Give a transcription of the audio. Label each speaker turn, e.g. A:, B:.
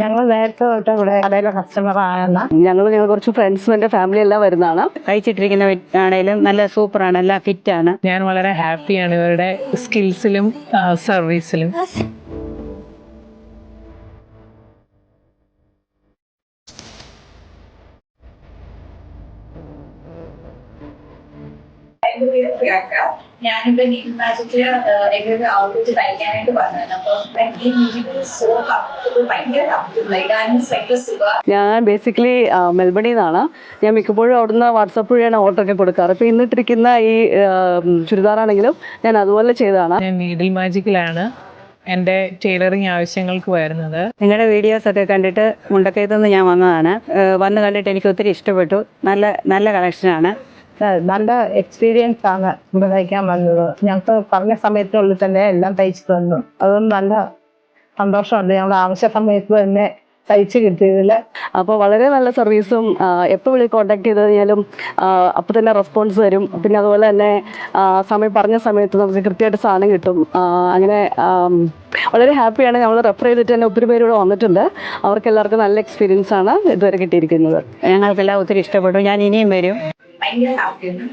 A: ഞങ്ങൾ നേരത്തെ തൊട്ട് ഇവിടെ കടയിലെ കസ്റ്റമർ ആണ്.
B: ഞങ്ങൾ കുറച്ച് ഫ്രണ്ട്സും എൻ്റെ ഫാമിലി എല്ലാം വരുന്നതാണ്.
C: കഴിച്ചിട്ടിരിക്കുന്ന ആണെങ്കിലും നല്ല സൂപ്പറാണ്, എല്ലാം ഫിറ്റാണ്.
D: ഞാൻ വളരെ ഹാപ്പിയാണ് ഇവരുടെ സ്കിൽസിലും സർവീസിലും.
E: ഞാനിപ്പോ നീൽ മാജിക്കില് എന്റെ ഔട്ട്ഫിറ്റ് തയ്ക്കാനായിട്ട് പറഞ്ഞത്. അപ്പൊ ഈ മ്യൂസിക് സോ കംഫർട്ടബിൾ, ഭയങ്കര കംഫർട്ടബിൾ ആയിട്ടാണ്. ഭയങ്കര സുഖം.
B: ഞാൻ ബേസിക്കലി മെൽബണിൽ നിന്നാണ്. ഞാൻ മിക്കപ്പോഴും അവിടുന്ന് വാട്സപ്പ് വഴിയാണ് ഓർഡറൊക്കെ കൊടുക്കാറ്. അപ്പോൾ ഇന്നിട്ടിരിക്കുന്ന ഈ ചുരിദാറാണെങ്കിലും ഞാൻ അതുപോലെ ചെയ്തതാണ്.
D: ഞാൻ നീഡിൽ മാജിക്കിലാണ് എൻ്റെ ടൈലറിങ് ആവശ്യങ്ങൾക്ക് വരുന്നത്.
C: നിങ്ങളുടെ വീഡിയോസൊക്കെ കണ്ടിട്ട് മുണ്ടക്കയത്തു നിന്ന് ഞാൻ വന്നതാണ്. വന്ന് കണ്ടിട്ട് എനിക്ക് ഒത്തിരി ഇഷ്ടപ്പെട്ടു. നല്ല കളക്ഷനാണ്.
A: നല്ല എക്സ്പീരിയൻസ് ആണ് ഇവിടെ തയ്ക്കാൻ വന്നത്. ഞങ്ങൾക്ക് പറഞ്ഞ സമയത്തിനുള്ളിൽ തന്നെ എല്ലാം തയ്ച്ചു തന്നു. അതുകൊണ്ട് നല്ല സന്തോഷമുണ്ട്. ഞങ്ങൾ ആവശ്യ സമയത്ത് തന്നെ തയ്ച്ച് കിട്ടിയതിൽ.
B: അപ്പോൾ വളരെ നല്ല സർവീസും, എപ്പോൾ കോൺടാക്ട് ചെയ്ത് കഴിഞ്ഞാലും അപ്പോൾ തന്നെ റെസ്പോൺസ് തരും. പിന്നെ അതുപോലെ തന്നെ പറഞ്ഞ സമയത്ത് നമുക്ക് കൃത്യമായിട്ട് സാധനം കിട്ടും. അങ്ങനെ വളരെ ഹാപ്പിയാണ്. ഞങ്ങൾ റെഫർ ചെയ്തിട്ട് തന്നെ ഒത്തിരി പേര് ഇവിടെ വന്നിട്ടുണ്ട്. അവർക്ക് എല്ലാവർക്കും നല്ല എക്സ്പീരിയൻസ് ആണ് ഇതുവരെ കിട്ടിയിരിക്കുന്നത്.
C: ഞങ്ങൾക്കെല്ലാം ഒത്തിരി ഇഷ്ടപ്പെട്ടു. ഞാൻ ഇനിയും വരും.
E: ഭയങ്കര ഹാപ്പിയാണ്.